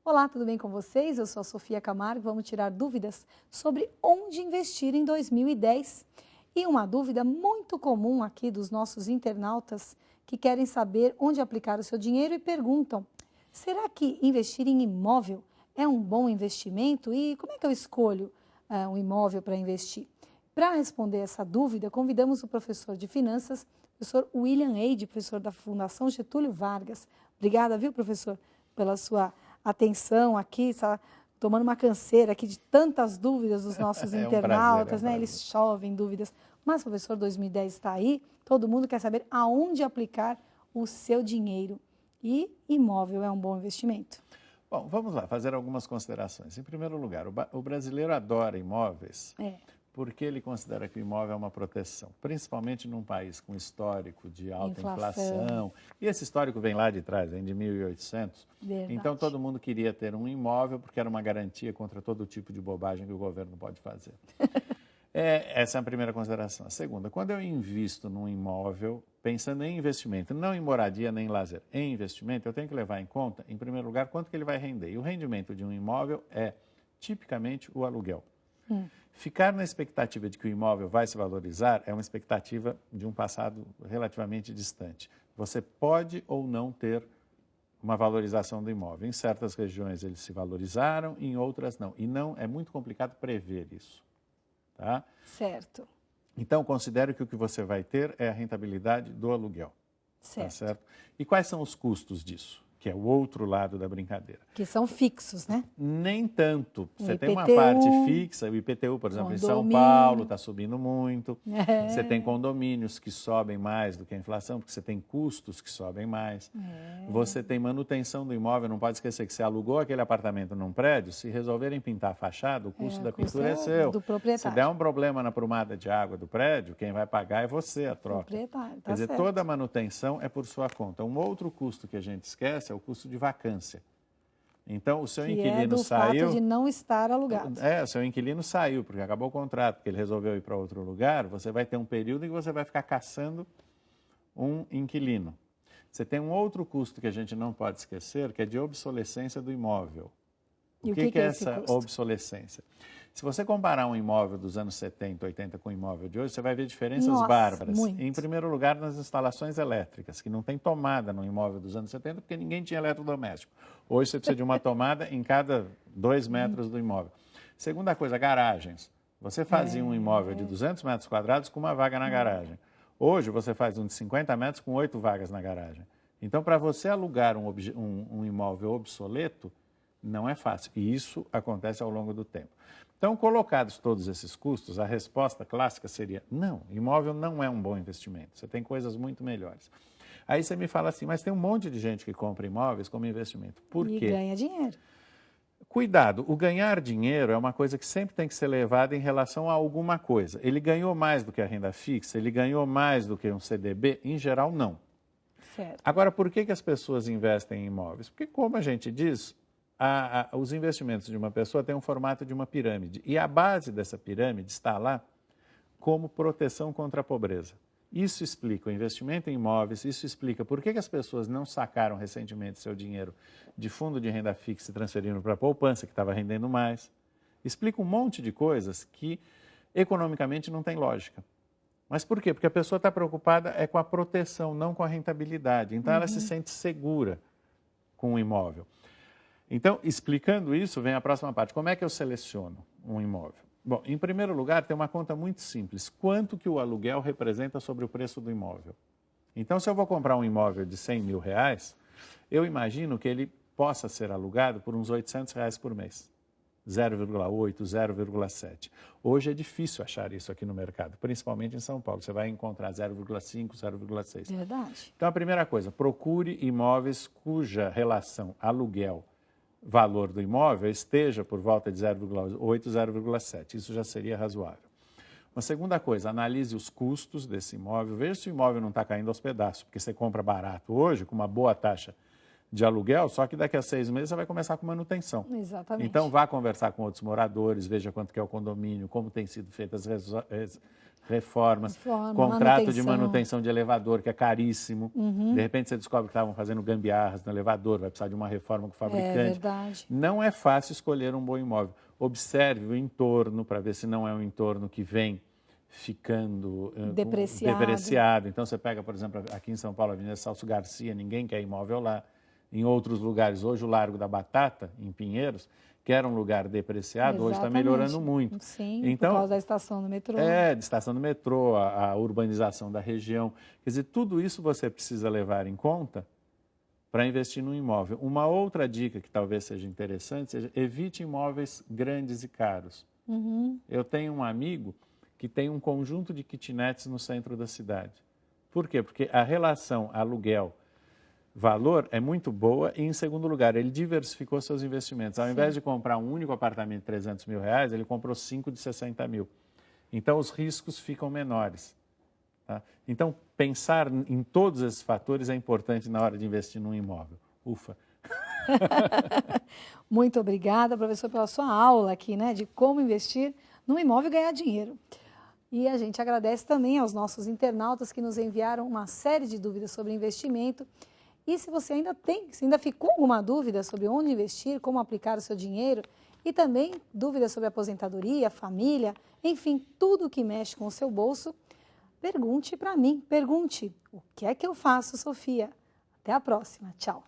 Olá, tudo bem com vocês? Eu sou a Sofia Camargo, vamos tirar dúvidas sobre onde investir em 2010. E uma dúvida muito comum aqui dos nossos internautas que querem saber onde aplicar o seu dinheiro e perguntam: será que investir em imóvel é um bom investimento? E como é que eu escolho um imóvel para investir? Para responder essa dúvida, convidamos o professor de finanças, professor William Eide, professor da Fundação Getúlio Vargas. Obrigada, viu, professor, pela sua atenção aqui, está tomando uma canseira aqui de tantas dúvidas dos nossos internautas, né? Eles chovem dúvidas. Mas, professor, 2010 está aí, todo mundo quer saber aonde aplicar o seu dinheiro. E imóvel é um bom investimento? Bom, vamos lá, fazer algumas considerações. Em primeiro lugar, o brasileiro adora imóveis porque ele considera que o imóvel é uma proteção, principalmente num país com histórico de alta inflação. E esse histórico vem lá de trás, vem de 1800. Verdade. Então, todo mundo queria ter um imóvel porque era uma garantia contra todo tipo de bobagem que o governo pode fazer. Essa é a primeira consideração. A segunda, quando eu invisto num imóvel, pensando em investimento, não em moradia nem em lazer, em investimento, eu tenho que levar em conta, em primeiro lugar, quanto que ele vai render. E o rendimento de um imóvel é, tipicamente, o aluguel. Ficar na expectativa de que o imóvel vai se valorizar é uma expectativa de um passado relativamente distante. Você pode ou não ter uma valorização do imóvel. Em certas regiões eles se valorizaram, em outras não. E não é muito complicado prever isso. Tá? Certo. Então, considere que o que você vai ter é a rentabilidade do aluguel. Certo. Tá certo? E quais são os custos disso? Que é o outro lado da brincadeira. Que são fixos, né? Nem tanto. Você tem uma IPTU, parte fixa, o IPTU, por exemplo, condomínio. em São Paulo está subindo muito. Você tem condomínios que sobem mais do que a inflação, porque você tem custos que sobem mais. Você tem manutenção do imóvel, não pode esquecer que você alugou aquele apartamento num prédio, se resolverem pintar a fachada, o custo da pintura é seu. Do proprietário. Se der um problema na prumada de água do prédio, quem vai pagar é você, a troca. Proprietário, tá Quer dizer, certo. toda a manutenção é por sua conta. Um outro custo que a gente esquece é o custo de vacância. Então, o seu inquilino saiu... fato de não estar alugado. O seu inquilino saiu, porque acabou o contrato, porque ele resolveu ir para outro lugar, você vai ter um período em que você vai ficar caçando um inquilino. Você tem um outro custo que a gente não pode esquecer, que é de obsolescência do imóvel. O que é essa obsolescência? Se você comparar um imóvel dos anos 70, 80 com o imóvel de hoje, você vai ver diferenças bárbaras. Muito. Em primeiro lugar, nas instalações elétricas, que não tem tomada no imóvel dos anos 70, porque ninguém tinha eletrodoméstico. Hoje você precisa de uma tomada em cada 2 metros do imóvel. Segunda coisa, garagens. Você fazia um imóvel de 200 metros quadrados com uma vaga na garagem. Hoje você faz um de 50 metros com 8 vagas na garagem. Então, para você alugar um imóvel obsoleto, não é fácil. E isso acontece ao longo do tempo. Então, colocados todos esses custos, a resposta clássica seria: não, imóvel não é um bom investimento. Você tem coisas muito melhores. Aí você me fala assim, mas tem um monte de gente que compra imóveis como investimento. Por quê? E ganha dinheiro. Cuidado, o ganhar dinheiro é uma coisa que sempre tem que ser levada em relação a alguma coisa. Ele ganhou mais do que a renda fixa? Ele ganhou mais do que um CDB? Em geral, não. Certo. Agora, por que as pessoas investem em imóveis? Porque, como a gente diz, os investimentos de uma pessoa têm um formato de uma pirâmide. E a base dessa pirâmide está lá como proteção contra a pobreza. Isso explica o investimento em imóveis, isso explica por que as pessoas não sacaram recentemente seu dinheiro de fundo de renda fixa e transferiram para a poupança, que estava rendendo mais. Explica um monte de coisas que economicamente não tem lógica. Mas por quê? Porque a pessoa está preocupada com a proteção, não com a rentabilidade. Então ela se sente segura com o imóvel. Então, explicando isso, vem a próxima parte. Como é que eu seleciono um imóvel? Bom, em primeiro lugar, tem uma conta muito simples. Quanto que o aluguel representa sobre o preço do imóvel? Então, se eu vou comprar um imóvel de 100 mil reais, eu imagino que ele possa ser alugado por uns 800 reais por mês. 0,8, 0,7. Hoje é difícil achar isso aqui no mercado, principalmente em São Paulo. Você vai encontrar 0,5, 0,6. Verdade. Então, a primeira coisa, procure imóveis cuja relação aluguel-valor do imóvel esteja por volta de 0,8, 0,7. Isso já seria razoável. Uma segunda coisa, analise os custos desse imóvel, veja se o imóvel não está caindo aos pedaços, porque você compra barato hoje, com uma boa taxa de aluguel, só que daqui a 6 meses você vai começar com manutenção. Exatamente. Então, vá conversar com outros moradores, veja quanto que é o condomínio, como tem sido feitas as reformas, contrato de manutenção de elevador, que é caríssimo. De repente, você descobre que estavam fazendo gambiarras no elevador, vai precisar de uma reforma com o fabricante. É verdade. Não é fácil escolher um bom imóvel. Observe o entorno para ver se não é um entorno que vem ficando depreciado. Então, você pega, por exemplo, aqui em São Paulo, a Avenida Celso Garcia, ninguém quer imóvel lá. Em outros lugares, hoje o Largo da Batata, em Pinheiros, que era um lugar depreciado, hoje está melhorando muito. Sim, então, por causa da estação do metrô. De estação do metrô, a urbanização da região. Quer dizer, tudo isso você precisa levar em conta para investir no imóvel. Uma outra dica que talvez seja interessante, seja evite imóveis grandes e caros. Eu tenho um amigo que tem um conjunto de kitnets no centro da cidade. Por quê? Porque a relação aluguel-valor é muito boa e, em segundo lugar, ele diversificou seus investimentos. Ao invés de comprar um único apartamento de 300 mil reais, ele comprou 5 de 60 mil. Então, os riscos ficam menores. Tá? Então, pensar em todos esses fatores é importante na hora de investir num imóvel. Ufa! Muito obrigada, professor, pela sua aula aqui, né, de como investir num imóvel e ganhar dinheiro. E a gente agradece também aos nossos internautas que nos enviaram uma série de dúvidas sobre investimento. E se você ainda ficou alguma dúvida sobre onde investir, como aplicar o seu dinheiro, e também dúvidas sobre aposentadoria, família, enfim, tudo que mexe com o seu bolso, pergunte para mim, pergunte, o que é que eu faço, Sofia? Até a próxima, tchau!